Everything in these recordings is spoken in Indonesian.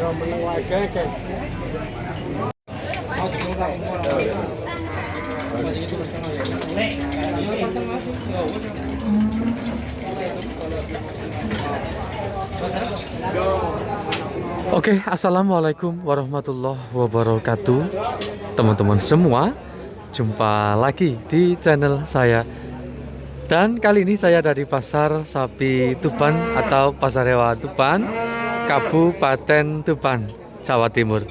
Oke, assalamualaikum warahmatullahi wabarakatuh, teman-teman semua. Jumpa lagi di channel saya. Dan kali ini saya ada di Pasar Sapi Tuban atau Pasar Hewan Tuban, Kabupaten Tuban, Jawa Timur.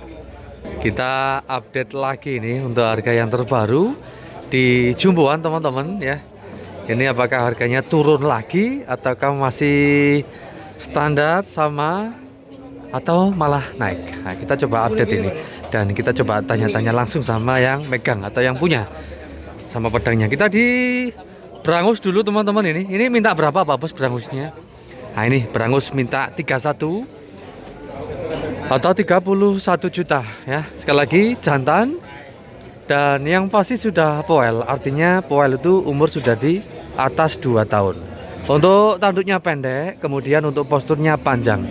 Kita update lagi nih untuk harga yang terbaru di jumboan, teman-teman ya. Ini apakah harganya turun lagi ataukah masih standar sama atau malah naik? Nah, kita coba update ini dan kita coba tanya-tanya langsung sama yang megang atau yang punya sama pedangnya. Kita di berangus dulu, teman-teman. Ini minta berapa Pak Bos berangusnya? Nah, ini berangus minta 31 atau 31 juta ya. Sekali lagi jantan dan yang pasti sudah poel. Artinya poel itu umur sudah di atas 2 tahun. Untuk tanduknya pendek, kemudian untuk posturnya panjang.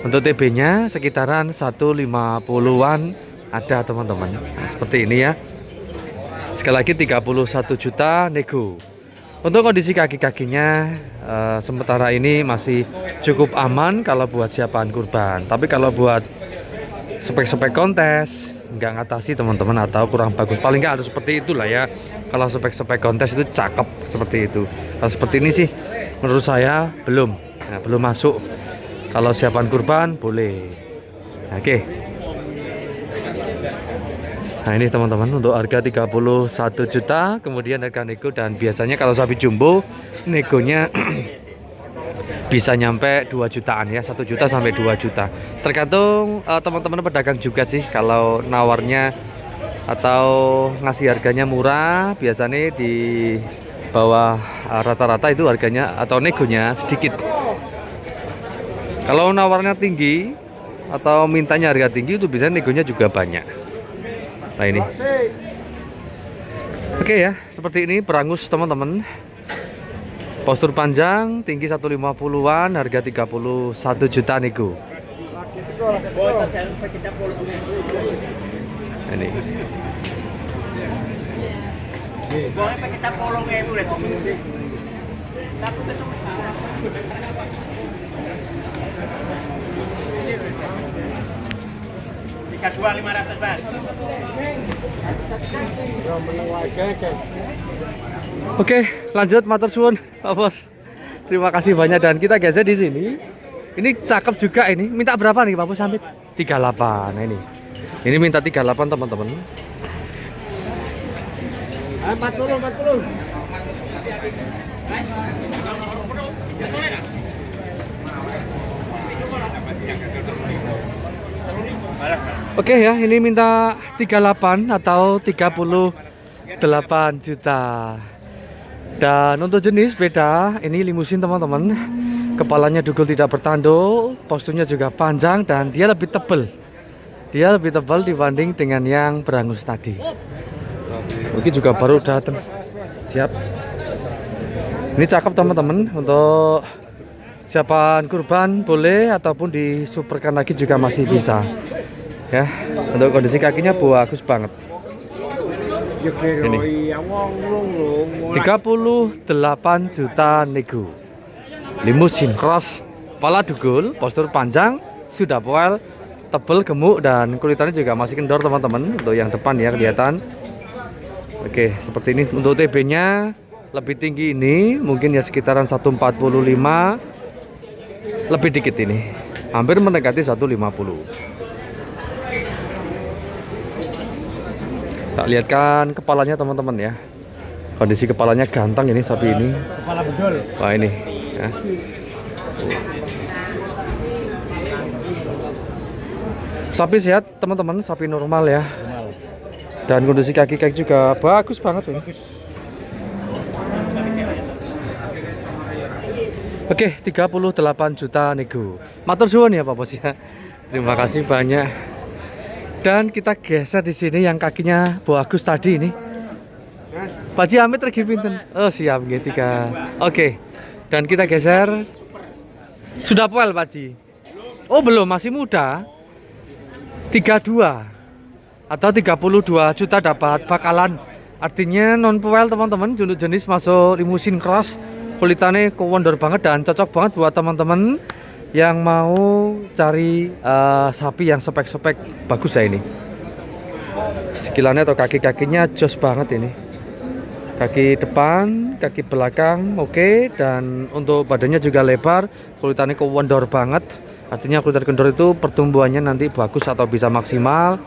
Untuk TB-nya sekitaran 150-an ada, teman-teman. Nah, seperti ini ya. Sekali lagi 31 juta nego. Untuk kondisi kaki-kakinya sementara ini masih cukup aman kalau buat siapaan kurban. Tapi kalau buat spek-spek kontes nggak ngatasi, teman-teman, atau kurang bagus, paling nggak harus seperti itulah ya. Kalau spek-spek kontes itu cakep seperti itu. Kalau seperti ini sih menurut saya belum masuk. Kalau siapaan kurban boleh. Oke. Nah, ini teman-teman untuk harga 31 juta, kemudian harga nego. Dan biasanya kalau sapi jumbo negonya bisa nyampe 2 jutaan ya, 1 juta sampai 2 juta. Tergantung teman-teman pedagang juga sih. Kalau nawarnya atau ngasih harganya murah, biasanya di bawah rata-rata itu harganya atau negonya sedikit. Kalau nawarnya tinggi atau mintanya harga tinggi, itu biasanya negonya juga banyak. Nah, ini. Oke ya, seperti ini berangus, teman-teman. Postur panjang, tinggi 150-an, harga 31 juta nego. Ini. Boleh pakai cap polong itu deh. Takut kesumus. 32.500 Mas. Oke, lanjut, matur suwun Pak Bos. Terima kasih banyak dan kita geser di sini. Ini cakep juga ini. Minta berapa nih Pak Bos Samit? 38. Nah, ini. Ini minta 38, teman-teman. 40. Oke ya, ini minta 38 atau 38 juta. Dan untuk jenis beda, ini limusin, teman-teman. Kepalanya dugul tidak bertanduk, posturnya juga panjang dan dia lebih tebal. Dia lebih tebal dibanding dengan yang berangus tadi. Mungkin juga baru datang. Siap. Ini cakep, teman-teman. Untuk siapaan kurban boleh ataupun disuperkan lagi juga masih bisa. Ya, untuk kondisi kakinya bagus banget. Ini 38 juta nego. Limusin cross, kepala dugul, postur panjang, sudah poel, tebel, gemuk, dan kulitannya juga masih kendor, teman-teman. Untuk yang depan ya kelihatan. Oke, seperti ini. Untuk TB-nya lebih tinggi ini, mungkin ya sekitaran 145, lebih dikit ini, hampir mendekati 150. Tak lihatkan kepalanya, teman-teman ya. Kondisi kepalanya ganteng ini sapi ini. Kepala bedol. Wah, ini ya. Sapi sehat, teman-teman, sapi normal ya. Dan kondisi kaki-kaki juga bagus banget ini. Oke, 38 juta nego. Matur suwun ya Pak Bos ya. Terima kasih banyak. Dan kita geser di sini yang kakinya bagus tadi ini. Pak Ji Amit lagi pinten. Oh, siap nggih 3. Oke. Dan kita geser. Sudah poel Pak Ji? Oh, belum, masih muda. 32 atau 32 juta dapat bakalan. Artinya non puel teman-teman, jenis masuk limusin cross, kulitannya kewondor banget dan cocok banget buat teman-teman yang mau cari sapi yang spek-spek bagus ya ini. Sikilannya atau kaki-kakinya jos banget ini. Kaki depan, kaki belakang oke, dan untuk badannya juga lebar, kulitannya kewondor banget. Artinya kulitan kendor itu pertumbuhannya nanti bagus atau bisa maksimal.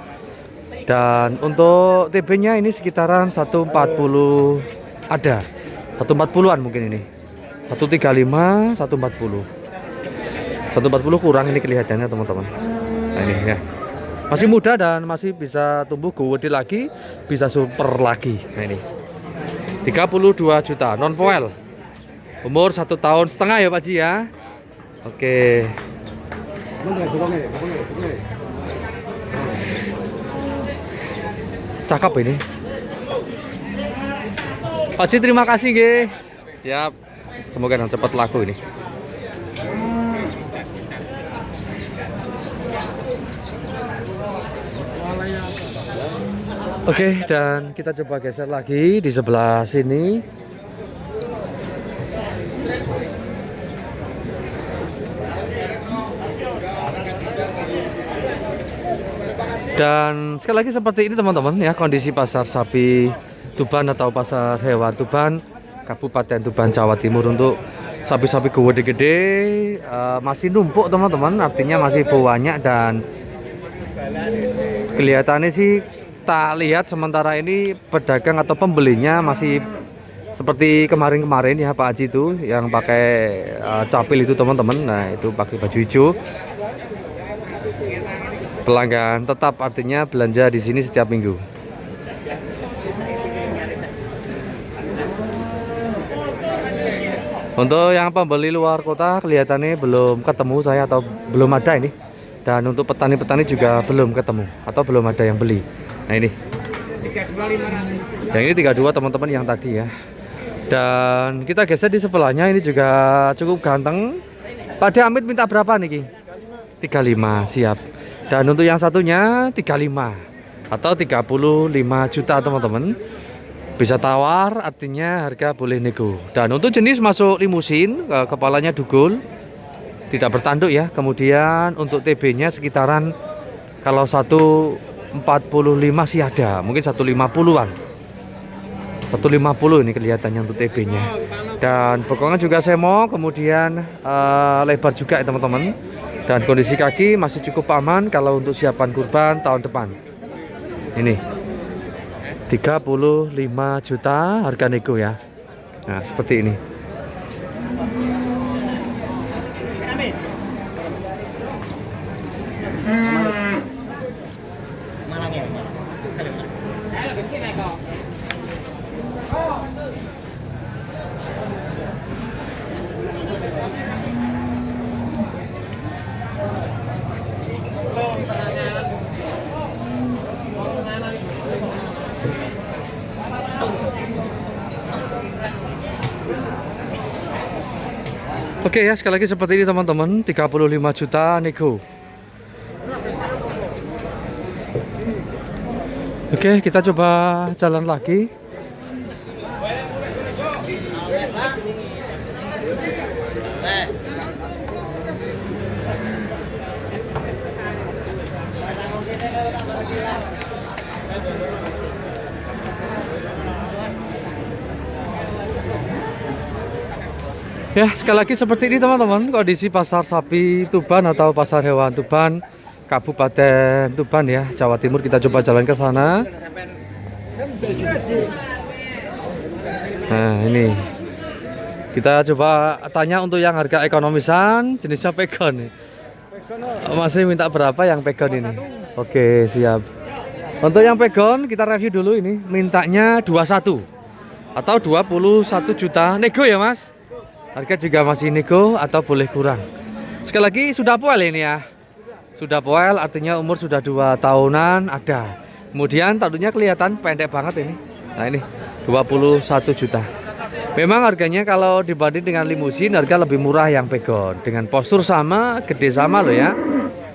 Dan untuk TB-nya ini sekitaran 140 ada. 140-an mungkin ini. 135, 140. 140 kurang ini kelihatannya teman-teman. Nah ini ya. Masih muda dan masih bisa tumbuh gede lagi, bisa super lagi. Nah ini. 32 juta non poel. Umur 1,5 tahun ya Pak Ji ya. Oke. Cakep ini. Pak Ji terima kasih nggih. Siap. Semoga yang cepat laku ini. Oke, dan kita coba geser lagi di sebelah sini. Dan sekali lagi seperti ini teman-teman ya, kondisi pasar sapi Tuban atau pasar hewan Tuban, Kabupaten Tuban, Jawa Timur untuk sapi-sapi gede-gede masih numpuk teman-teman, artinya masih banyak dan kelihatannya sih tak lihat sementara ini pedagang atau pembelinya masih seperti kemarin-kemarin ya Pak Haji itu yang pakai capil itu teman-teman. Nah itu pakai baju hijau. Pelanggan tetap artinya belanja di sini setiap minggu. Untuk yang pembeli luar kota kelihatannya belum ketemu saya atau belum ada ini. Dan untuk petani-petani juga belum ketemu atau belum ada yang beli. Nah ini. Yang ini 32 teman-teman yang tadi ya. Dan kita geser di sebelahnya ini juga cukup ganteng. Pak Amit minta berapa nih? 35 siap. Dan untuk yang satunya 35 atau 35 juta teman-teman. Bisa tawar artinya harga boleh nego. Dan untuk jenis masuk limusin, kepalanya dugul. Tidak bertanduk ya. Kemudian untuk TB-nya sekitaran kalau 145 sih ada, mungkin 150-an. 150 ini kelihatannya untuk TB-nya. Dan bokongan juga semo, kemudian lebar juga ya teman-teman. Dan kondisi kaki masih cukup aman kalau untuk siapan kurban tahun depan. Ini 35 juta harga nego ya. Nah, seperti ini. Oke ya, sekali lagi seperti ini teman-teman, 35 juta nego. Oke, kita coba jalan lagi. Ya, sekali lagi seperti ini teman-teman, kondisi pasar sapi Tuban atau pasar hewan Tuban, Kabupaten Tuban ya, Jawa Timur. Kita coba jalan ke sana. Nah, ini. Kita coba tanya untuk yang harga ekonomisan, jenisnya pegon. Masih minta berapa yang pegon ini? Oke, siap. Untuk yang pegon kita review dulu ini, mintanya 21 atau 21 juta. Nego ya, Mas? Harga juga masih nego atau boleh kurang. Sekali lagi sudah poel ini ya. Sudah poel artinya umur sudah 2 tahunan ada. Kemudian tadunya kelihatan pendek banget ini. Nah ini 21 juta. Memang harganya kalau dibanding dengan limusin harga lebih murah yang pegon. Dengan postur sama, gede sama loh ya.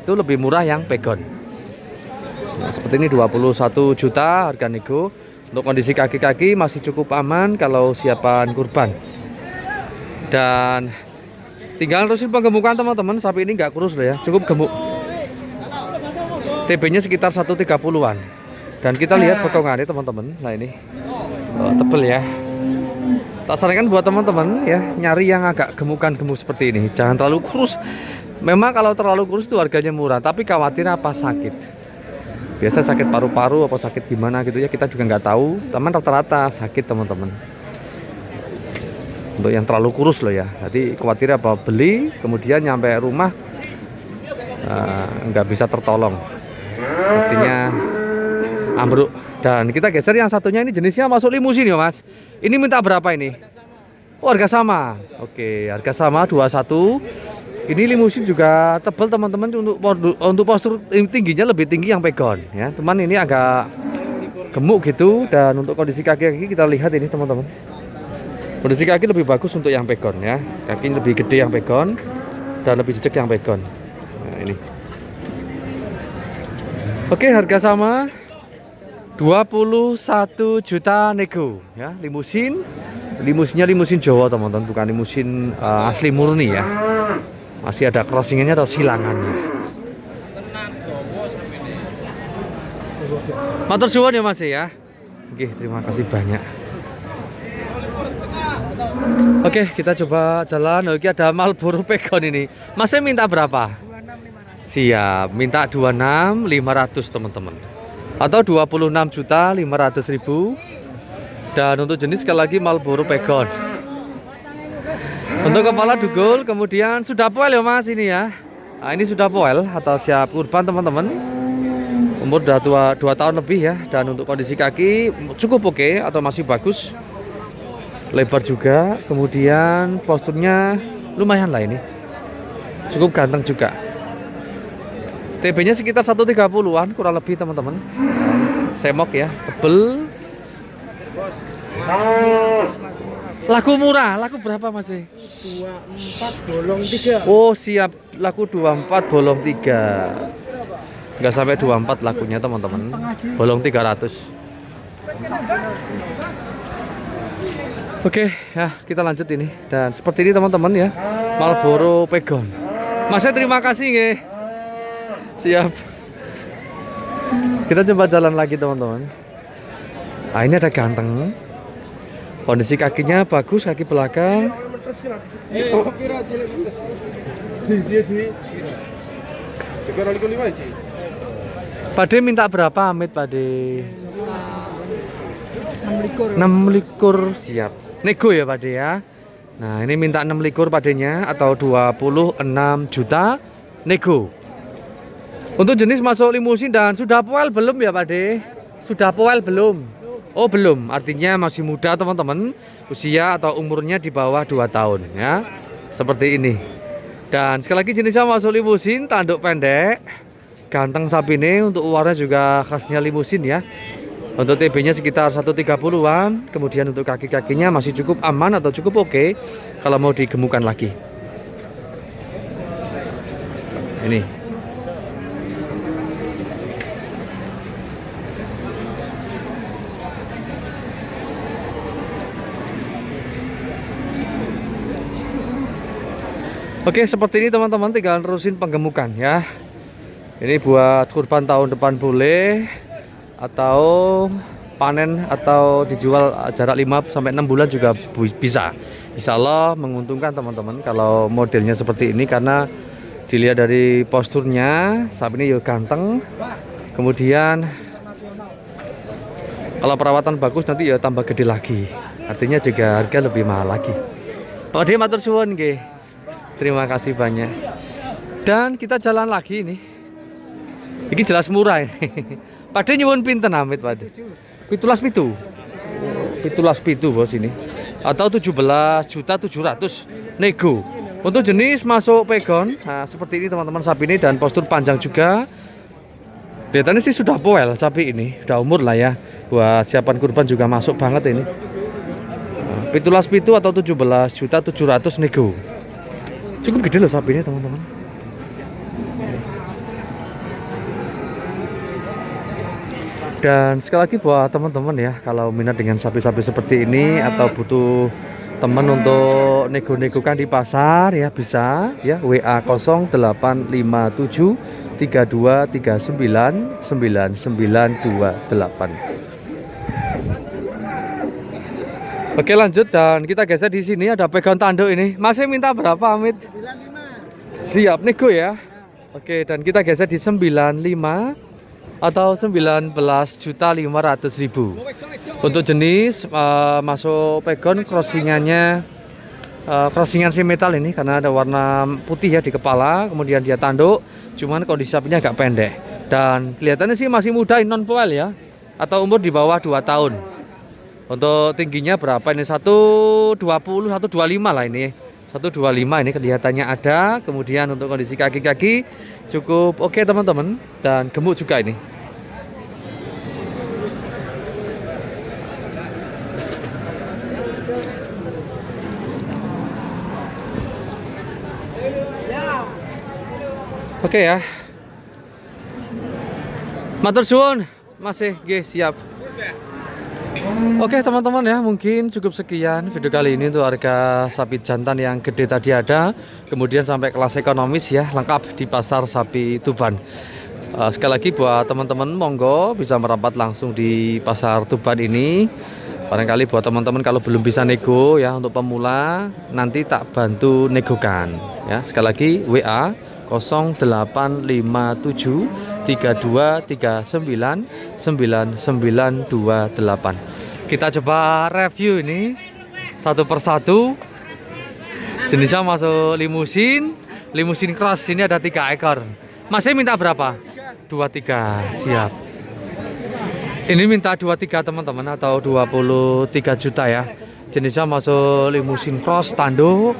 Itu lebih murah yang pegon. Nah, seperti ini 21 juta harga nego. Untuk kondisi kaki-kaki masih cukup aman kalau siapan kurban. Dan tinggal terusin penggemukan teman-teman. Sapi ini nggak kurus loh ya, cukup gemuk. TB-nya sekitar 130-an. Dan kita lihat potongannya teman-teman. Nah ini tebel ya. Tak sarankan buat teman-teman ya nyari yang agak gemuk seperti ini. Jangan terlalu kurus. Memang kalau terlalu kurus itu harganya murah, tapi khawatir apa sakit. Biasa sakit paru-paru apa sakit gimana gitu ya, kita juga nggak tahu. Teman rata-rata sakit teman-teman. Untuk yang terlalu kurus loh ya. Jadi khawatir apa beli kemudian nyampe rumah nggak bisa tertolong. Artinya ambruk. Dan kita geser yang satunya, ini jenisnya masuk limusin ya mas. Ini minta berapa ini? Oh harga sama. Oke, harga sama 21. Ini limusin juga tebal teman-teman. Untuk postur tingginya lebih tinggi yang pegon ya. Teman ini agak gemuk gitu. Dan untuk kondisi kaki-kaki kita lihat ini teman-teman. Kondisi kaki lebih bagus untuk yang pegon ya. Kaki lebih gede yang pegon dan lebih jejak yang pegon. Nah ini. Oke, harga sama 21 juta nego ya. Limusinnya limusin Jawa teman-teman, bukan limusin asli murni ya. Masih ada crossingannya atau silangannya. Matur suwun ya mas ya. Oke, terima kasih banyak. Oke, kita coba jalan. Oke, ada Marlboro pegon ini. Masnya minta berapa? Siap, minta 26.500 teman-teman. Atau 26.500.000. Dan untuk jenis sekali lagi Marlboro pegon. Untuk kepala dugul kemudian sudah poel ya mas ini ya. Nah, ini sudah poel atau siap kurban teman-teman. Umur udah tua 2 tahun lebih ya. Dan untuk kondisi kaki cukup oke atau masih bagus. Lebar juga, kemudian posturnya lumayan lah ini. Cukup ganteng juga. TB-nya sekitar 130-an kurang lebih teman-teman. Semok ya, tebel. Laku murah, laku berapa mas? 24 bolong 3. Oh siap, laku 24 bolong 3. Nggak sampai 24 lakunya teman-teman. Bolong 300. Oke ya, kita lanjut ini. Dan seperti ini teman-teman ya, Marlboro pegon. Masnya terima kasih nggih. Siap. Kita coba jalan lagi teman-teman. Nah ini ada ganteng. Kondisi kakinya bagus, kaki belakang. Pade minta berapa Amit Pade? 6 likur siap. Nego ya Pade ya. Nah ini minta 6 likur padenya atau 26 juta nego. Untuk jenis masuk limusin dan sudah poel belum ya Pade? Sudah poel belum? Oh belum, artinya masih muda teman-teman. Usia atau umurnya di bawah 2 tahun ya. Seperti ini. Dan sekali lagi jenisnya masuk limusin, tanduk pendek. Ganteng sapi ini, untuk warna juga khasnya limusin ya. Untuk TB-nya sekitar 130-an. Kemudian untuk kaki-kakinya masih cukup aman atau cukup oke kalau mau digemukkan lagi. Ini. Oke, seperti ini teman-teman, tinggal terusin penggemukan ya. Ini buat kurban tahun depan boleh, atau panen atau dijual jarak 5 sampai 6 bulan juga bisa. Insya Allah menguntungkan teman-teman kalau modelnya seperti ini, karena dilihat dari posturnya sapi ini ya ganteng. Kemudian kalau perawatan bagus nanti ya tambah gede lagi. Artinya juga harga lebih mahal lagi. Pak Ade matur suwun nggih. Terima kasih banyak. Dan kita jalan lagi ini. Ini jelas murah ini. Pade nyuwun pinten Amit Pade? 17,7. 17,7 bos ini. Atau 17.700.000 nego. Untuk jenis masuk pegon. Nah, seperti ini teman-teman sapi ini, dan postur panjang juga. Kelihatannya sih sudah poel sapi ini. Sudah umur lah ya. Buat siapan kurban juga masuk banget ini. 17,7 atau 17.700.000 nego. Cukup gede loh sapi ini teman-teman. Dan sekali lagi buat teman-teman ya, kalau minat dengan sapi-sapi seperti ini atau butuh teman untuk nego-negokan di pasar ya, bisa ya, WA 0857 3239 9928. Oke, lanjut, dan kita geser di sini ada pegang tanduk ini. Masih minta berapa, Amit? 95. Siap nego ya. Oke, dan kita geser di 95 atau 19.500.000. Untuk jenis masuk pegon, crossingannya crossingan si metal ini karena ada warna putih ya di kepala, kemudian dia tanduk, cuman kondisi sapinya agak pendek. Dan kelihatannya sih masih muda, non poel ya, atau umur di bawah 2 tahun. Untuk tingginya berapa ini? 120, 125 lah ini. 125 ini kelihatannya ada. Kemudian untuk kondisi kaki-kaki cukup oke teman-teman, dan gemuk juga ini. Oke ya. Matur suwun, masih nggih siap. Oke teman-teman ya, mungkin cukup sekian video kali ini untuk harga sapi jantan yang gede tadi ada, kemudian sampai kelas ekonomis ya, lengkap di pasar sapi Tuban. Sekali lagi buat teman-teman, monggo bisa merapat langsung di pasar Tuban ini. Barangkali buat teman-teman kalau belum bisa nego ya, untuk pemula nanti tak bantu negokan ya. Sekali lagi WA 0857 3239 9928. Kita coba review ini satu persatu. Jenisnya masuk limusin cross, ini ada 3 ekor. Masih minta berapa? 23. Siap. Ini minta 23 teman-teman, atau 23 juta ya. Jenisnya masuk limusin cross, tanduk,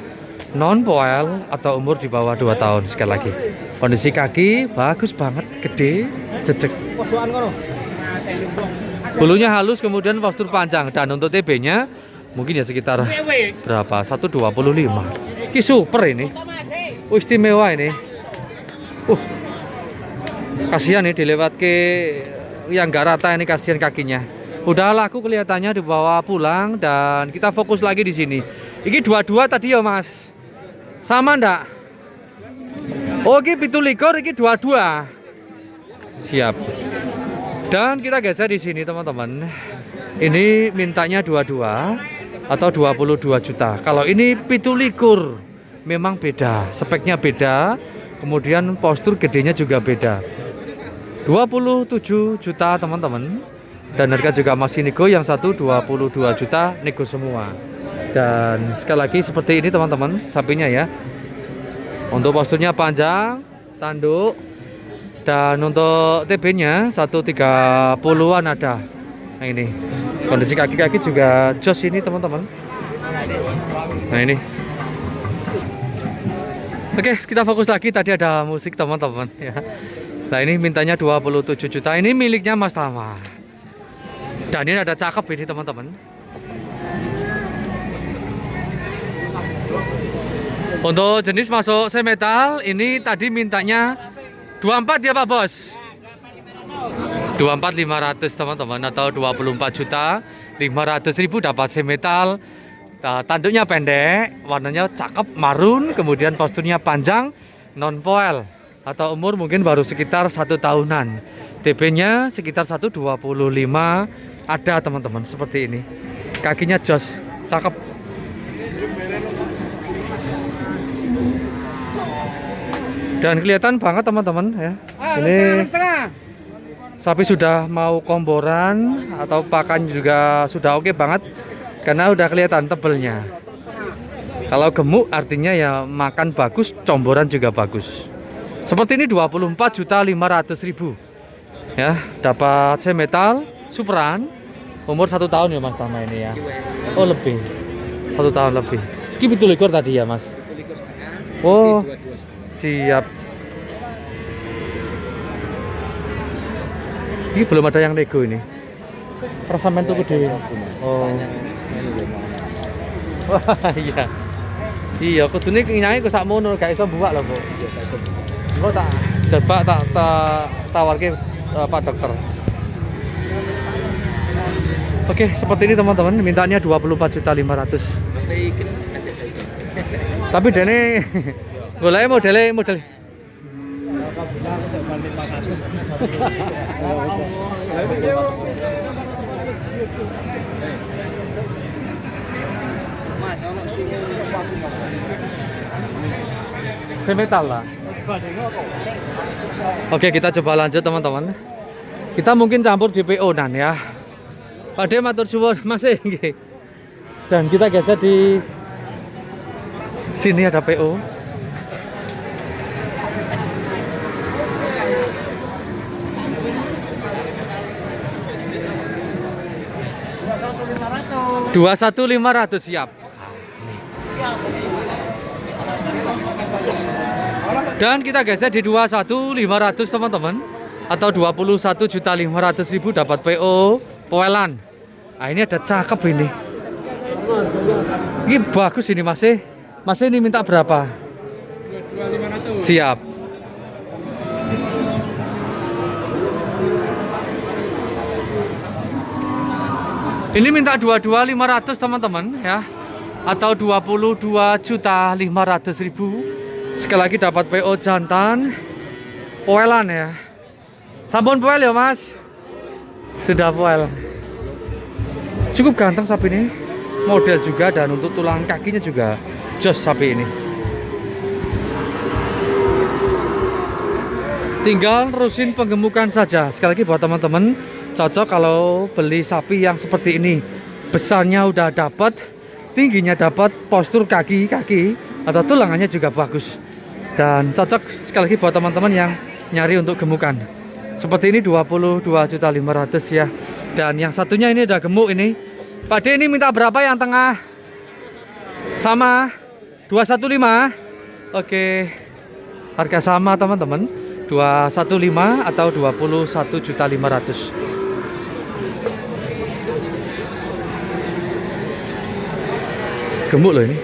non poel, atau umur di bawah 2 tahun. Sekali lagi, kondisi kaki bagus banget, gede, jejek. Bulunya halus, kemudian postur panjang, dan untuk TB-nya mungkin ya sekitar berapa? 125. Ini super ini. Istimewa ini. Kasihan nih dilewat ke yang gak rata ini, kasihan kakinya. Udah laku kelihatannya dibawa pulang, dan kita fokus lagi di sini. Ini 22 tadi ya Mas. Sama ndak? Oh, ini 17, ini 22. Siap. Dan kita geser di sini teman-teman. Ini mintanya 22 atau 22 juta. Kalau ini 17, memang beda, speknya beda, kemudian postur gedenya juga beda. 27 juta teman-teman. Dan harga juga masih nego, yang satu 22 juta nego semua. Dan sekali lagi seperti ini teman-teman sapinya ya. Untuk posturnya panjang, tanduk, dan untuk TB-nya 130-an ada. Nah ini kondisi kaki-kaki juga jos ini teman-teman. Nah ini. Oke, kita fokus lagi, tadi ada musik teman-teman ya. Nah ini mintanya 27 juta. Ini miliknya Mas Tama. Dan ini ada cakep ini teman-teman. Untuk jenis masuk semetal, ini tadi mintanya 24 ya Pak Bos? 24.500 teman-teman, atau 24 juta 500.000 dapat semetal. Tanduknya pendek, warnanya cakep marun, kemudian posturnya panjang, non poel, atau umur mungkin baru sekitar 1 tahunan. TB-nya sekitar 125 ada teman-teman, seperti ini. Kakinya jos, cakep. Dan kelihatan banget teman-teman ya. Ini sapi sudah mau komboran, atau pakan juga sudah oke banget, karena udah kelihatan tebelnya. Kalau gemuk artinya ya makan bagus, comboran juga bagus. Seperti ini 24.500.000 ya, dapat semetal superan, umur 1 tahun ya Mas Tama ini ya. Oh lebih, 1 tahun lebih. Ini betul ekor tadi ya Mas. Oh siap. Ini belum ada yang nego ini. Rasa mentu gede. Oh. Wah iya. Iya, kudune nyanyi kok sakmono, gak iso buak lho, Bu. Engko tak coba tak tawarke Pak Dokter. Oke, seperti ini teman-teman, mintanya 24.500.000. Tapi dene boleh model. Semetal lah. Oke, kita coba lanjut teman-teman. Kita mungkin campur di PO nan ya. Pak De matur suwun masih nggih. Dan kita geser di sini ada PO. Rp21.500 siap. Dan kita geser di 21.500 teman-teman, atau 21.500.000 dapat PO poelan. Nah, ini ada cakep ini. Ini bagus ini masih. Masih ini minta berapa? 22.500. Siap. Ini minta 22.500 teman-teman ya, atau 22.500.000. Sekali lagi dapat PO jantan poelan ya. Sampun poel ya Mas. Sudah poel. Cukup ganteng sapi ini. Model juga, dan untuk tulang kakinya juga jos sapi ini. Tinggal nerusin penggemukan saja. Sekali lagi buat teman-teman, cocok kalau beli sapi yang seperti ini. Besarnya udah dapat, tingginya dapat, postur kaki atau tulangannya juga bagus. Dan cocok sekali lagi buat teman-teman yang nyari untuk gemukan. Seperti ini 22.500.000 ya. Dan yang satunya ini udah gemuk ini. Pak De ini minta berapa yang tengah? Sama 215. Oke. Harga sama teman-teman. 215 atau 21.500.000. Gemuk loh ini.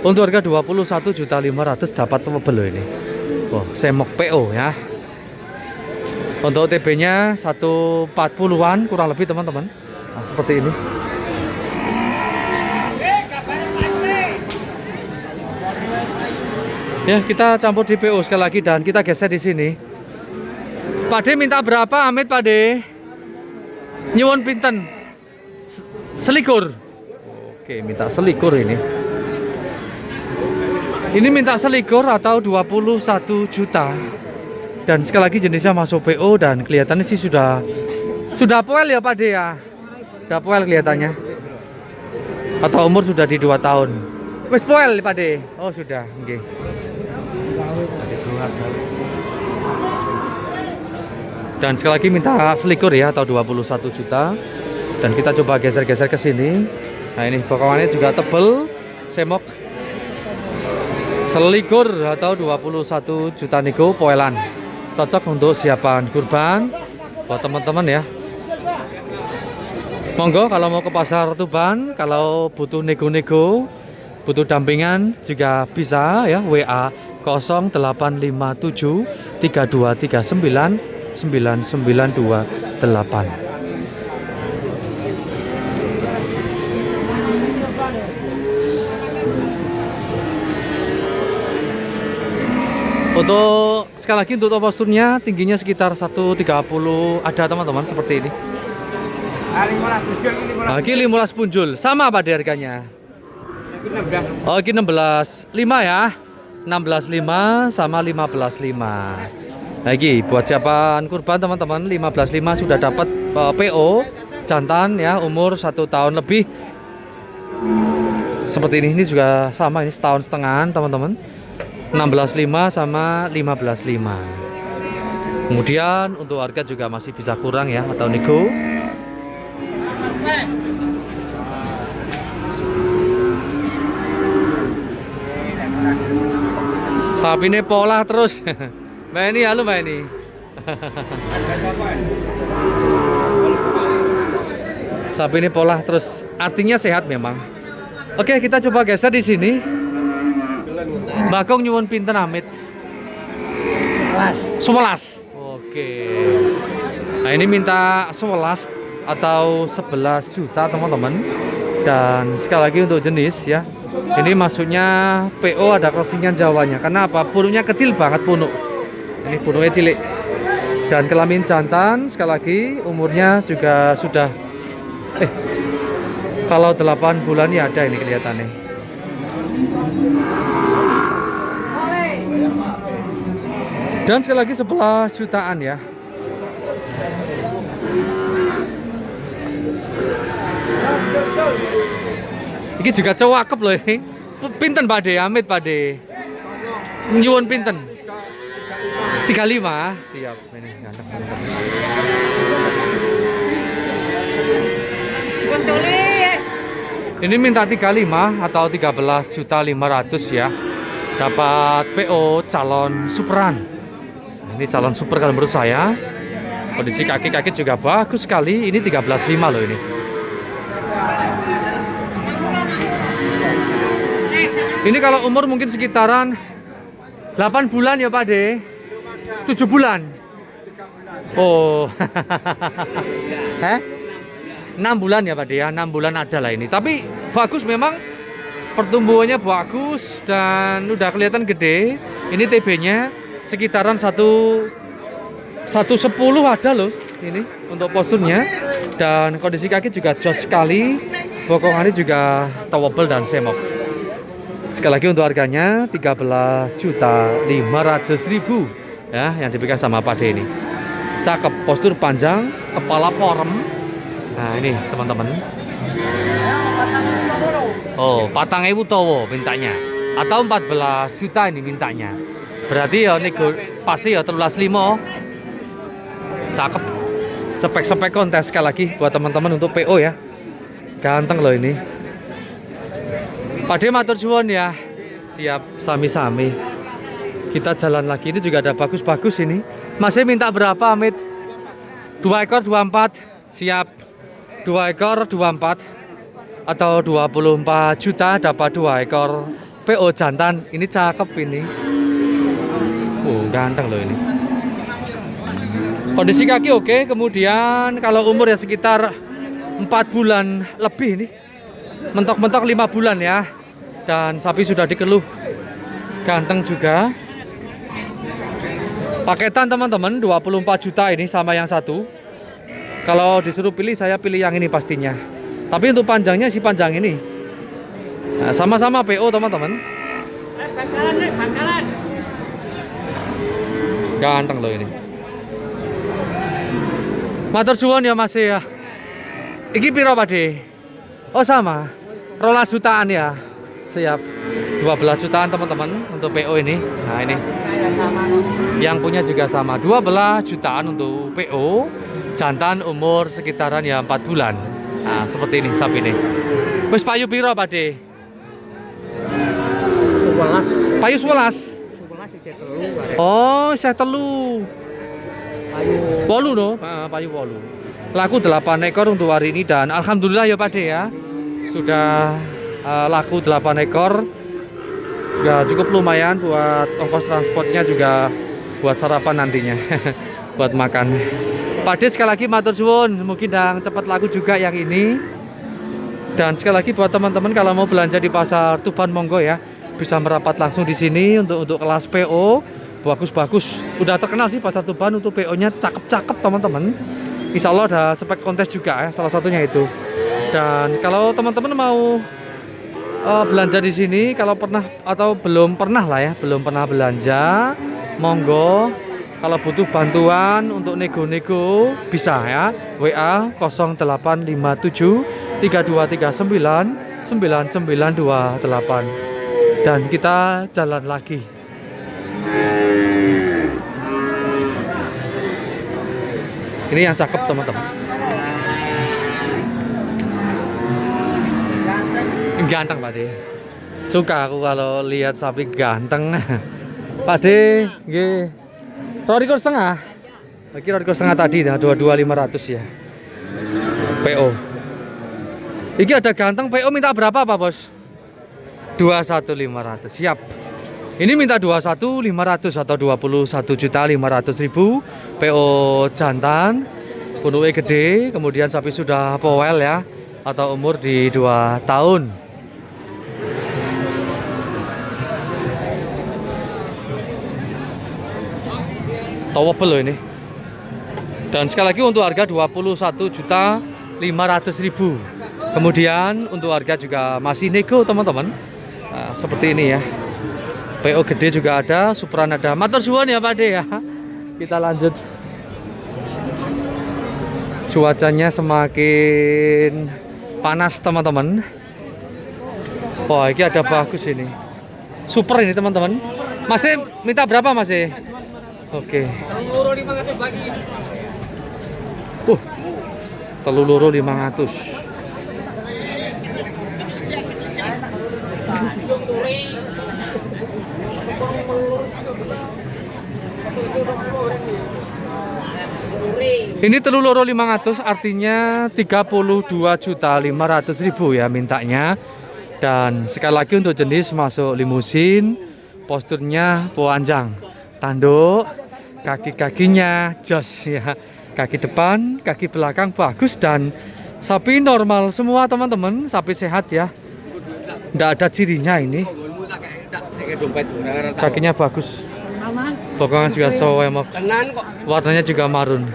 Untuk harga 21.500.000 dapat tebel loh ini. Oh, semok PO ya. Untuk TB-nya 140-an kurang lebih teman-teman. Nah, seperti ini. Ya, kita campur di PO sekali lagi dan kita geser di sini. Pak De minta berapa Amit Pak De? Nyuwun pinten? Selikur. Oke, minta selikur ini. Ini minta selikur atau 21 juta. Dan sekali lagi jenisnya masuk PO dan kelihatannya sih sudah poel ya Pak De ya. Sudah poel kelihatannya. Atau umur sudah di 2 tahun. Wes poel Pak De. Oh, sudah, nggih. Dan sekali lagi minta selikur ya, atau 21 juta. Dan kita coba geser-geser ke sini. Nah, ini bokongannya juga tebel, semok. Selikur atau 21 juta nego poelan. Cocok untuk siapan kurban buat teman-teman ya. Monggo kalau mau ke pasar Tuban, kalau butuh nego-nego, butuh dampingan juga bisa ya. WA 0857 3239 9928. Untuk sekali lagi untuk posturnya tingginya sekitar 130 ada teman-teman seperti ini. Lagi 15 punjul sama Pak di harganya. Oh, ini 16.5 ya. 16.5 sama 15.5. Lagi buat siapan kurban teman-teman, 15.5 sudah dapat PO jantan ya, umur 1 tahun lebih. Seperti ini juga sama, ini setahun setengah teman-teman. 16.5 sama 15.5. Kemudian untuk harga juga masih bisa kurang ya, atau nego. Sapi ini pola terus. Mbak ini, halo Mbak ini. Sapi ini pola terus, artinya sehat memang. Oke, kita coba geser di sini. Bagong nyuwun pinten Amit? 11. Oke. Nah, ini minta 11 atau 11 juta teman-teman. Dan sekali lagi untuk jenis ya, ini maksudnya PO ada kesingan Jawanya. Karena apa? Punuknya kecil banget punuk. Ini punuknya cilik. Dan kelamin jantan sekali lagi umurnya juga sudah kalau 8 bulan ya ada ini kelihatannya. Dan sekali lagi 11 jutaan ya. Ini juga cakep loh ini. Pinten Pak De, Amit Pak De. Nyuwun pinten? 35. Siap ini ganteng. Ini minta 35 atau 13.500.000 ya. Dapat PO calon superan. Ini calon super kalau menurut saya. Kondisi kaki-kaki juga bagus sekali. Ini 13.500 loh ini. Ini kalau umur mungkin sekitaran 8 bulan ya Pak De. 7 bulan. Oh. 6 bulan ya Pak De ya. 6 bulan ada lah ini. Tapi bagus memang. Pertumbuhannya bagus dan udah kelihatan gede. Ini TB-nya sekitaran 110 ada loh ini untuk posturnya. Dan kondisi kaki juga jos sekali. Bokongannya juga towable dan semok. Sekali lagi untuk harganya 13.500.000 ya, yang dipegang sama Pak De ini. Cakep, postur panjang, kepala porem. Nah ini teman-teman. Oh, 4.000 towo mintanya. Atau 14 juta ini mintanya. Berarti ya nego pasti ya 13.500. Cakep. Spek-spek kontes sekali lagi buat teman-teman untuk PO ya. Ganteng loh ini. Pak De matur suwun ya. Siap, sami-sami. Kita jalan lagi. Ini juga ada bagus-bagus ini. Masih minta berapa, Amit? 2 ekor 24. Siap. 2 ekor 24 atau 24 juta dapat 2 ekor PO jantan. Ini cakep ini. Ganteng loh ini. Kondisi kaki oke. Kemudian kalau umur ya sekitar 4 bulan lebih ini. Mentok-mentok 5 bulan ya. Dan sapi sudah dikeluh. Ganteng juga. Paketan teman-teman 24 juta ini sama yang satu. Kalau disuruh pilih saya pilih yang ini pastinya. Tapi untuk panjangnya si panjang ini. Nah, sama-sama PO teman-teman. Bangkalan. Ganteng loh ini. Matur suwun ya Mas ya. Iki piro Pak De? Oh sama. 12 jutaan ya. Siap. 12 jutaan teman-teman untuk PO ini. Nah ini. Yang punya juga sama. 12 jutaan untuk PO. Jantan umur sekitaran ya 4 bulan. Nah seperti ini sapi ini. Wis payu piro Pak De? 11. Payu 11. 11 Oh, saya telu. Payu Polu no, payu polu. Laku 8 ekor untuk hari ini dan alhamdulillah ya Pak De ya. Sudah laku 8 ekor. Sudah cukup lumayan buat ongkos transportnya juga buat sarapan nantinya. Buat makan. Pak De sekali lagi matur suwun, mungkin dan cepat laku juga yang ini. Dan sekali lagi buat teman-teman kalau mau belanja di pasar Tuban monggo ya. Bisa merapat langsung di sini untuk kelas PO. Bagus-bagus. Udah terkenal sih pasar Tuban untuk PO-nya cakep-cakep teman-teman. Insya Allah ada spek kontes juga ya, salah satunya itu. Dan kalau teman-teman mau belanja di sini, kalau pernah atau belum pernah lah ya, belum pernah belanja, monggo. Kalau butuh bantuan untuk nego-nego bisa ya, WA 0857 3239 9928. Dan kita jalan lagi. Ini yang cakep teman-teman. Ganteng Pak De. Suka aku kalau lihat sapi ganteng. Pak De, nggih. Rodikur setengah. Lagi rodikur setengah tadi dah 22.500 ya. PO. Iki ada ganteng PO minta berapa Pak Bos? 21.500. Siap. Ini minta 21.500 atau 21.500.000 PO jantan punuknya gede, kemudian sapi sudah powel ya, atau umur di 2 tahun. Towable loh ini. Dan sekali lagi untuk harga 21.500.000. Kemudian untuk harga juga masih nego teman-teman. Nah, seperti ini ya. PO gede juga ada, Supran ada. Matur suwun ya Pak De ya. Kita lanjut. Cuacanya semakin panas teman-teman. Wah, ini ada bagus ini. Super ini teman-teman. Masih minta berapa masih? Oke. Telur loro 500. Ini telur loro 500 artinya 32.500.000 ya mintanya. Dan sekali lagi untuk jenis masuk limusin, posturnya panjang, tanduk, kaki-kakinya jos ya. Kaki depan, kaki belakang bagus dan sapi normal semua teman-teman, sapi sehat ya. Tidak ada cirinya ini. Kakinya bagus. Bokongan juga soemok. Warnanya juga marun.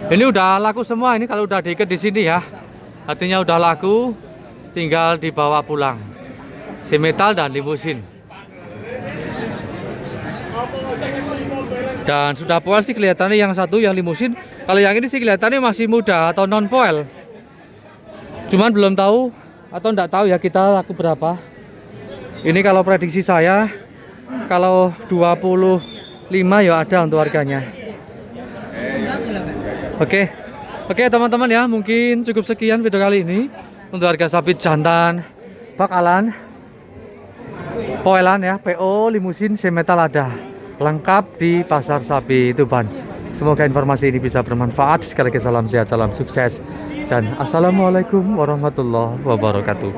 Ini udah laku semua ini, kalau udah diikat di sini ya. Artinya udah laku, tinggal dibawa pulang. Si metal dan limusin. Dan sudah poel sih kelihatannya yang satu yang limusin. Kalau yang ini sih kelihatannya masih muda atau non poel. Cuman belum tahu atau enggak tahu ya kita laku berapa. Ini kalau prediksi saya kalau 25 ya ada untuk harganya. Oke teman-teman ya, mungkin cukup sekian video kali ini untuk harga sapi jantan bakalan poelan ya, PO limusin semetal ada lengkap di pasar sapi Tuban. Semoga informasi ini bisa bermanfaat. Sekali lagi salam sehat, salam sukses, dan assalamualaikum warahmatullahi wabarakatuh.